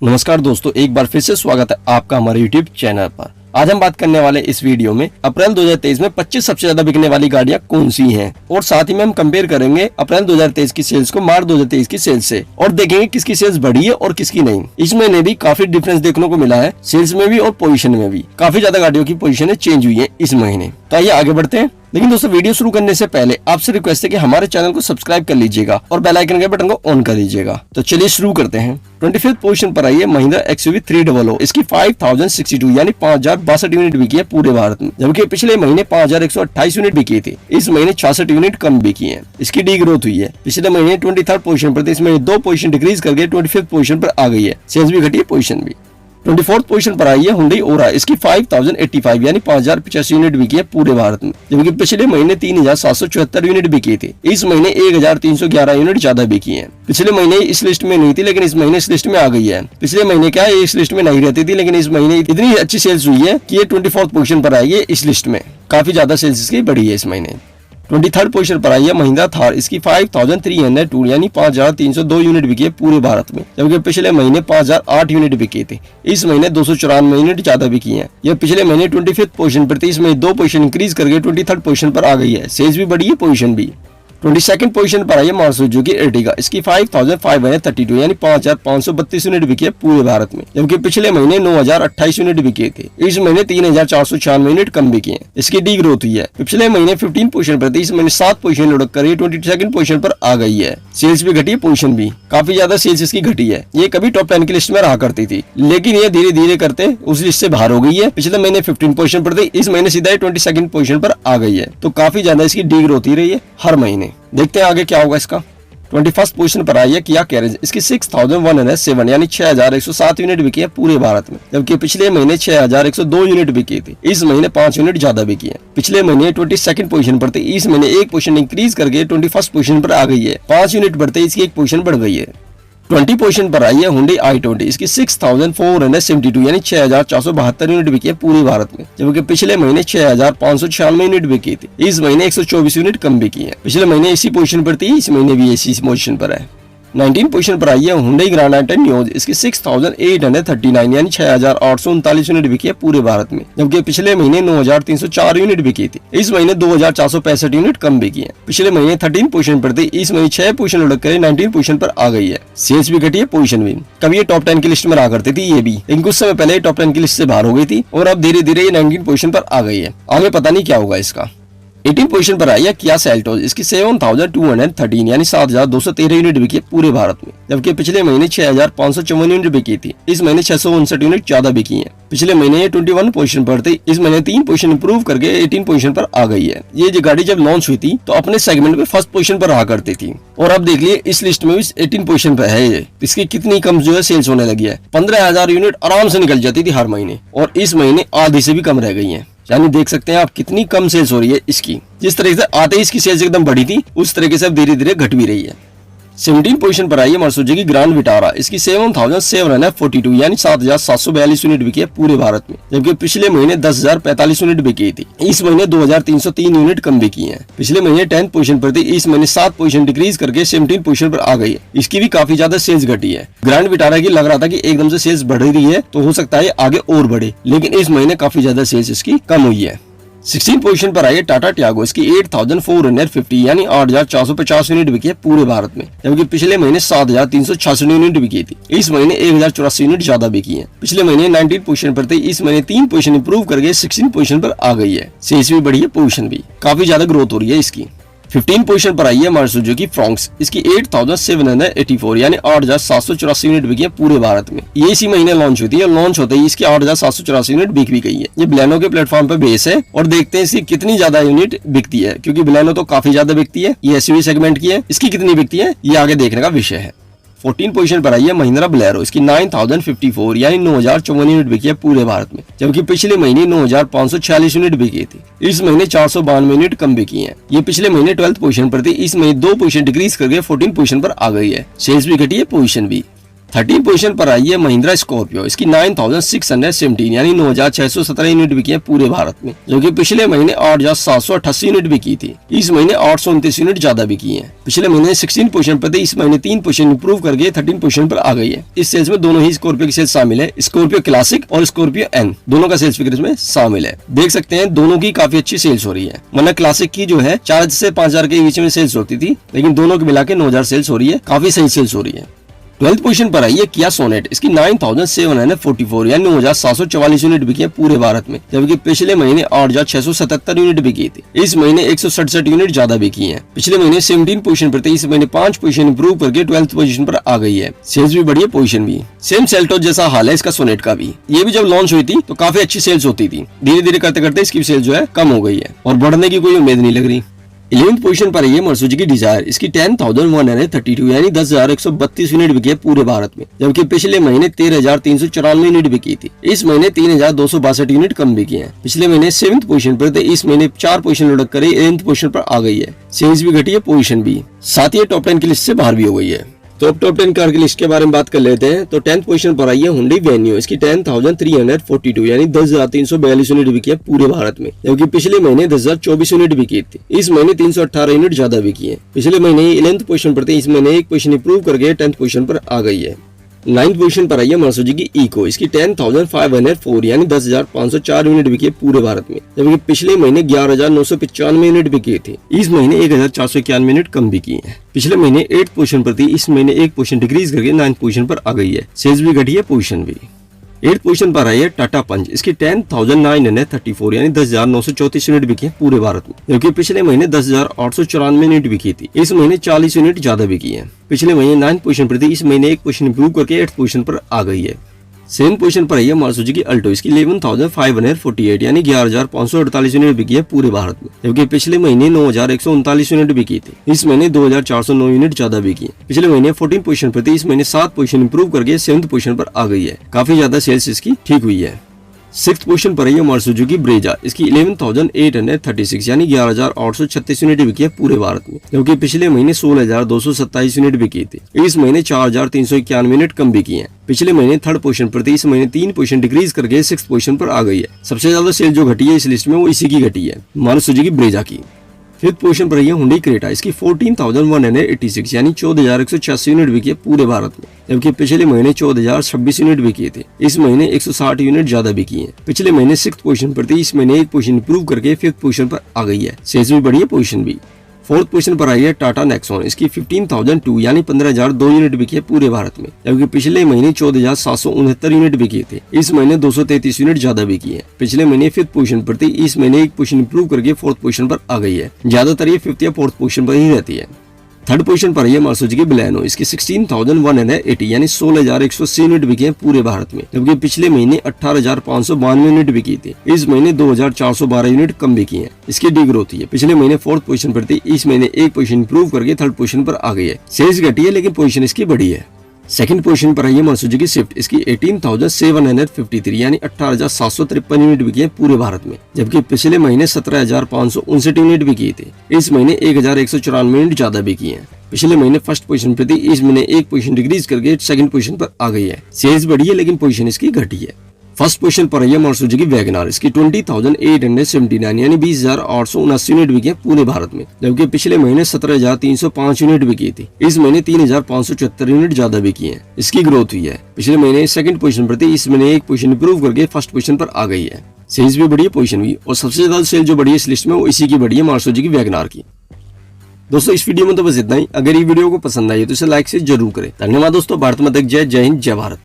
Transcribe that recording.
नमस्कार दोस्तों, एक बार फिर से स्वागत है आपका हमारे YouTube चैनल पर। आज हम बात करने वाले इस वीडियो में अप्रैल 2023 में 25 सबसे ज्यादा बिकने वाली गाड़ियां कौन सी हैं और साथ ही में हम कंपेयर करेंगे अप्रैल 2023 की सेल्स को मार्च 2023 की सेल्स से और देखेंगे किसकी सेल्स बढ़ी है और किसकी नहीं। इस महीने भी काफी डिफरेंस देखने को मिला है सेल्स में भी और पोजीशन में भी। काफी ज्यादा गाड़ियों की पोजीशन चेंज हुई है इस महीने। तो आइए आगे बढ़ते हैं। लेकिन दोस्तों, वीडियो शुरू करने से पहले आपसे रिक्वेस्ट है कि हमारे चैनल को सब्सक्राइब कर लीजिएगा और बेल आइकन के बटन को ऑन कर लीजिएगा। तो चलिए शुरू करते हैं। 25th पोजीशन पर आई है महिंद्रा XUV 300। इसकी 5062 यानी 5062 यूनिट बिकी है पूरे भारत में, जबकि पिछले महीने 5128 यूनिट बिकी थी। इस महीने 66 यूनिट कम बिकी है। इसकी डी ग्रोथ हुई है। पिछले महीने 23rd पोजीशन पर थी, इस महीने 2 पोजीशन डिक्रीज करके 25th पोजीशन पर आ गई है। सेल्स भी घटी है, पोजीशन भी। 24th पोजीशन पर आई है हुंडई ओरा। इसकी 5085 यानी 5085 यूनिट बिकी है पूरे भारत में, जबकि पिछले महीने 3774 यूनिट बिकी थी। इस महीने 1311 यूनिट ज्यादा बिकी है। पिछले महीने इस लिस्ट में नहीं थी, लेकिन इस महीने इस लिस्ट में आ गई है। पिछले महीने क्या है, इस लिस्ट में नहीं रहती थी, लेकिन इस महीने इतनी अच्छी सेल्स हुई है कि ये 24th पोजीशन पर आई है इस लिस्ट में। काफी ज्यादा सेल्स इसकी बढ़ी है इस महीने। 23rd पोजीशन पर आई है महिंद्रा थार। इसकी 5302 यानी 5302 यूनिट बिकी है पूरे भारत में, जबकि पिछले महीने 5008 यूनिट बिकी थी। इस महीने 294 यूनिट ज्यादा बिकी है। यह पिछले महीने 25th पोजीशन पर थी, इस महीने 2 पोजीशन इंक्रीज करके 23rd पोजीशन पर आ गई है। सेल्स भी बढ़ी है, पोजीशन भी। 22nd पोजीशन पर आई है मारुति सुजुकी एर्टिगा। इसकी 5532 यानी 5532 यूनिट बिकी है पूरे भारत में, जबकि पिछले महीने 9028 यूनिट बिकी थी। इस महीने 3496 यूनिट कम बिकी है। इसकी डी ग्रोथ हुई है। पिछले महीने 15 पोजीशन पर थी, इस महीने 7 पोजीशन लुढ़क कर 22nd पोजीशन पर आ गई है। सेल्स भी घटी है, पोजीशन भी। काफी ज्यादा सेल्स इसकी घटी है। ये कभी टॉप 10 की लिस्ट में रहा करती थी, लेकिन ये धीरे धीरे करते उस लिस्ट से बाहर हो गई है। पिछले महीने 15 पोजीशन पर थी, इस महीने सीधा 22nd पोजीशन पर आ गई है। तो काफी ज्यादा इसकी डी ग्रोथ ही रही है हर महीने। देखते हैं आगे क्या होगा इसका। 21st पोजीशन पर आई है किया कैरेज। इसकी 6107 यानी 6107 यूनिट बिकी है पूरे भारत में, जबकि पिछले महीने 6102 यूनिट बिकी थी। इस महीने 5 यूनिट ज्यादा बिकी है। पिछले महीने 22nd पोजीशन पर थी, इस महीने 1 पोजीशन इंक्रीज करके 21st पोजीशन पर आ गई है। 5 यूनिट बढ़ते इसकी 1 पोजीशन बढ़ गई है। 20 पोजीशन पर आई है हुंडई i20। इसकी 6472 यानी 6472 यूनिट बिकी है पूरे भारत में, जबकि पिछले महीने 6596 यूनिट बिकी थी। इस महीने 124 यूनिट कम बिकी है। पिछले महीने इसी पोजीशन पर थी, इस महीने भी इसी पोजीशन पर है। 19 पोजीशन पर आई है हुंडई ग्रैंड आई 10 नियोज। इसकी 6839 यानी 6839 यूनिट बिकी है पूरे भारत में, जबकि पिछले महीने 9304 यूनिट बिकी थी। इस महीने 2465 यूनिट कम बिकी है। पिछले महीने 13 पोजीशन पर थी, इस महीने 6 पोजीशन लुढ़क कर 19 पोजीशन पर आ गई है। सेल्स भी घटी है, पोजीशन भी। कभी ये टॉप 10 की लिस्ट में रहा करती थी ये भी, लेकिन कुछ समय पहले टॉप 10 की लिस्ट से बाहर हो गई थी और अब धीरे धीरे ये 19 पोजीशन पर आ गई है। आगे पता नहीं क्या होगा इसका। 18 पोजीशन पर आई है किया सेल्टोस। इसकी 7213 यानी 7213 यूनिट बिकी है पूरे भारत में, जबकि पिछले महीने 6554 यूनिट बिकी थी। इस महीने 659 यूनिट ज्यादा बिकी है। पिछले महीने 21 पोजीशन पर थी, इस महीने 3 पोजीशन इंप्रूव करके 18 पोजीशन पर आ गई है। ये जो गाड़ी जब लॉन्च हुई थी तो अपने सेगमेंट में फर्स्ट पोजीशन पर रहा करती थी, और अब देख लिए इस लिस्ट में भी 18 पोजीशन पर है ये। इसकी कितनी कम जो है सेल्स होने लगी है। 15000 यूनिट आराम से निकल जाती थी हर महीने, और इस महीने आधी से भी कम रह गई है। यानी देख सकते हैं आप कितनी कम सेल्स हो रही है इसकी। जिस तरीके से आते ही इसकी सेल्स एकदम बढ़ी थी, उस तरीके से अब धीरे धीरे घट भी रही है। 17 पोजीशन पर आई है मारुति सुजुकी ग्रैंड विटारा। इसकी 7742 यानी 7742 यूनिट बिकी है पूरे भारत में, जबकि पिछले महीने 10045 यूनिट बिकी थी। इस महीने 2303 यूनिट कम बिकी है। पिछले महीने 10 पोजीशन पर थी, इस महीने 7 पोजीशन डिक्रीज करके 17 पोजीशन पर आ गई है। इसकी भी काफी ज्यादा सेल्स घटी है। ग्रैंड विटारा की लग रहा था कि एकदम से सेल्स बढ़ रही है, तो हो सकता है आगे और बढ़े, लेकिन इस महीने काफी ज्यादा सेल्स इसकी कम हुई है। 16 पोजीशन पर आई है टाटा टियागो। इसकी 8450 यानी 8450 यूनिट बिकी है पूरे भारत में, जबकि पिछले महीने 7366 यूनिट बिकी थी। इस महीने 1084 यूनिट ज्यादा बिकी है। पिछले महीने 19 पोजीशन पर थी, इस महीने 3 पोजीशन इंप्रूव करके 16 पोजीशन पर आ गई है। सेल्स भी बढ़ी है, पोजीशन भी। काफी ज्यादा ग्रोथ हो रही है इसकी। 15 पोजीशन पर आई है मारुति सुजुकी फ्रॉन्क्स। इसकी 8784 यानी 8784 यूनिट बिकी है पूरे भारत में। ये इसी महीने लॉन्च हुई थी, लॉन्च होते ही इसकी 8784 यूनिट बिक भी गई है। ये बलेनो के प्लेटफॉर्म पर बेस है, और देखते हैं इसकी कितनी ज्यादा यूनिट बिकती है, क्योंकि बलेनो तो काफी ज्यादा बिकती है। ये एसयूवी सेगमेंट की है, इसकी कितनी बिकती है ये आगे देखने का विषय है। 14 पोजीशन पर आई है महिंद्रा बोलेरो। इसकी 9054 यानी 9054 यूनिट बिकी है पूरे भारत में, जबकि पिछले महीने 9546 यूनिट बिकी थी। इस महीने 492 यूनिट कम बिकी है। ये पिछले महीने 12th पोजीशन पर थी, इस महीने 2 पोजीशन डिक्रीज करके 14 पोजीशन पर आ गई है। सेल्स भी घटी है, पोजीशन भी। 13 पोजीशन पर आई है महिंद्रा स्कॉर्पियो। इसकी 9617 यानी 9617 यूनिट बिकी है पूरे भारत में, जो कि पिछले महीने 8788 यूनिट बिकी थी। इस महीने 829 यूनिट ज्यादा बिकी है। पिछले महीने 16 पोजीशन पर थी, इस महीने 3 पोजीशन इंप्रूव करके 13 पोजीशन पर आ गई है। इस सेल्स में दोनों ही स्कॉर्पियो की सेल्स शामिल है। स्कॉर्पियो क्लासिक और स्कॉर्पियो एन दोनों का सेल्स फिगर इसमें शामिल है। देख सकते हैं दोनों की काफी अच्छी सेल्स हो रही है। वरना क्लासिक की जो है 4000 से 5000 के बीच में सेल्स होती थी, लेकिन दोनों के मिला के 9000 सेल्स हो रही है। काफी सही सेल्स हो रही है। 12th पोजीशन पर आई है किया सोनेट। इसकी 9744 यानी 9744 यूनिट बिकी है पूरे भारत में, जबकि पिछले महीने 8677 यूनिट बिकी थी। इस महीने 167 यूनिट ज्यादा बिकी है। पिछले महीने 17 पोजीशन पर थी, इस महीने 5 पोजीशन इंप्रूव करके 12th पोजीशन पर आ गई है। सेल्स भी बढ़ी है, पोजीशन भी। सेम सेल्टोस जैसा हाल है इसका सोनेट का भी। ये भी जब लॉन्च हुई थी तो काफी अच्छी सेल्स होती थी। धीरे धीरे करते करते इसकी सेल्स जो है कम हो गई है और बढ़ने की कोई उम्मीद नहीं लग रही। 11th पोजीशन पर है सुजुकी डिजायर। इसकी 10,132 यानी 10,132 यूनिट बिकी है पूरे भारत में, जबकि पिछले महीने 13,394 यूनिट बिकी थी। इस महीने 3,262 यूनिट कम बिकी है। पिछले महीने 7th पोजीशन पर थे, इस महीने 4 पोजीशन लुढ़क कर 11th पोजीशन पर आ गई है। सेल्स भी घटी है, पोजीशन भी। साथ ही टॉप 10 की लिस्ट से बाहर भी हो गई है। तो अब टॉप 10 कार की लिस्ट के बारे में बात कर लेते हैं। तो 10th पोजीशन पर आई है हुंडई वेन्यू। इसकी 10,342 यानी 10,342 यूनिट बिकी है पूरे भारत में, जबकि पिछले महीने 10,024 यूनिट बिकी थी। इस महीने 318 यूनिट ज्यादा बिकी है। पिछले महीने 11th पोजीशन पर थी, इस महीने 1 पोजीशन इंप्रूव करके 10th पोजीशन पर आ गई है। 9th पोजीशन पर आई है सुजुकी इको। इसकी 10,504 यानी 10,504 यूनिट बिकी है पूरे भारत में, जबकि पिछले महीने 11,995 यूनिट बिकी थी। इस महीने 1,491 यूनिट कम बिकी है। पिछले महीने 8th पोजीशन पर थी, इस महीने 1 पोजीशन डिक्रीज करके 9th पोजीशन पर आ गई है। सेल्स भी घटी है, पोजीशन भी। 8th पोजीशन पर आई है टाटा पंच। इसकी 10,934 यानी 10,934 यूनिट बिकी है पूरे भारत में, जबकि पिछले महीने 10,894 यूनिट बिकी थी। इस महीने 40 यूनिट ज्यादा बिकी है। पिछले महीने 9th पोजीशन पर थी, इस महीने 1 पोजीशन इंप्रूव करके 8th पोजीशन पर आ गई है। 7th पोजीशन पर आई है मारुति सुजुकी अल्टो। इसकी 11,548 यानी 11,548 यूनिट बिकी है पूरे भारत में, जबकि पिछले महीने 9,139 यूनिट बिकी थी। इस महीने 2,409 यूनिट ज्यादा बिकी है। पिछले महीने 14 पोजीशन पर थी, इस महीने 7 पोजीशन इंप्रूव करके 7th पोजीशन पर आ गई है। काफी ज्यादा सेल्स इसकी ठीक हुई है। 6th पोजीशन पर है मारुति सुजुकी ब्रेजा। इसकी 11,836 यानी 11,836 यूनिट बिकी है पूरे भारत में, जबकि पिछले महीने 16,227 यूनिट बिकी थी। इस महीने 4,391 यूनिट कम बिकी है। पिछले महीने 3rd पोजीशन पर थी, इस महीने 3 पोजीशन डिक्रीज करके 6th पोजीशन पर आ गई है। सबसे ज्यादा सेल जो घटी है इस लिस्ट में वो इसी की घटी है, मारुति सुजुकी ब्रेजा की। 5th पोजीशन पर रही है हुंडई क्रेटा। इसकी 14,186 यानी 14,186 यूनिट बिकी है पूरे भारत में, जबकि पिछले महीने 14,026 यूनिट बिकी थे। इस महीने 160 यूनिट ज्यादा बिकी है। पिछले महीने 6th पोजीशन पर थी, इस महीने 1 पोजीशन इंप्रूव करके 5th पोजीशन पर आ गई है। सेल्स भी बढ़ी है, पोजीशन भी। 4th पोजीशन पर आई है टाटा नेक्सॉन। इसकी 15,002 यानी 15,002 यूनिट बिकी है पूरे भारत में, जबकि पिछले महीने 14,769 यूनिट बिकी थे। इस महीने 233 यूनिट ज्यादा बिकी है। पिछले महीने 5th पोजीशन पर थी, इस महीने 1 पोजीशन इंप्रूव करके 4th पोजीशन पर आ गई है। ज्यादातर ये 5th या 4th पोजीशन पर ही रहती है। 3rd पोजीशन पर है मारुति सुजुकी बलेनो। इसकी 16,180 यानी 16,180 यूनिट बिकी है पूरे भारत में, जबकि पिछले महीने 18,592 यूनिट बिकी थी। इस महीने 2,412 यूनिट कम बिकी है। इसकी डी ग्रोथ है। पिछले महीने 4th पोजीशन पर थी, इस महीने 1 पोजीशन इंप्रूव करके 3rd पोजीशन पर आ गई है। सेल्स घटी है, लेकिन पोजीशन इसकी बढ़ी है। 2nd पोजीशन पर है मारुति सुजुकी स्विफ्ट। इसकी 18,753 यानी 18,753 यूनिट बिकी है पूरे भारत में, जबकि पिछले महीने 17,559 यूनिट बिकी थी। इस महीने 1,194 यूनिट ज्यादा बिकी है। पिछले महीने 1st पोजीशन पर थी, इस महीने 1 पोजीशन डिक्रीज करके 2nd पोजीशन पर आ गई है। सेल्स बढ़ी है, लेकिन पोजीशन इसकी घटी है। 1st पोजीशन पर है मारुति सुजुकी वैगनआर। इसकी 20,879 यानी 20,879 यूनिट बिकी है पूरे भारत में, जबकि पिछले महीने 17,305 यूनिट बिकी थी। इस महीने 3,574 यूनिट ज्यादा बिकी है। इसकी ग्रोथ हुई है। पिछले महीने 2nd पोजीशन पर थी, इस महीने 1 पोजीशन इंप्रूव करके 1st पोजीशन पर आ गई है। सेल्स भी बढ़ी है, पोजीशन भी। और सबसे ज्यादा सेल जो बढ़ी है इस लिस्ट में वो इसी की बढ़ी है, मारुति सुजुकी वैगनआर की। दोस्तों इस वीडियो में तो बस इतना ही। अगर ये वीडियो को पसंद आई तो इसे लाइक से जरूर करें। धन्यवाद दोस्तों। भारत माता की जय। जय हिंद, जय भारत।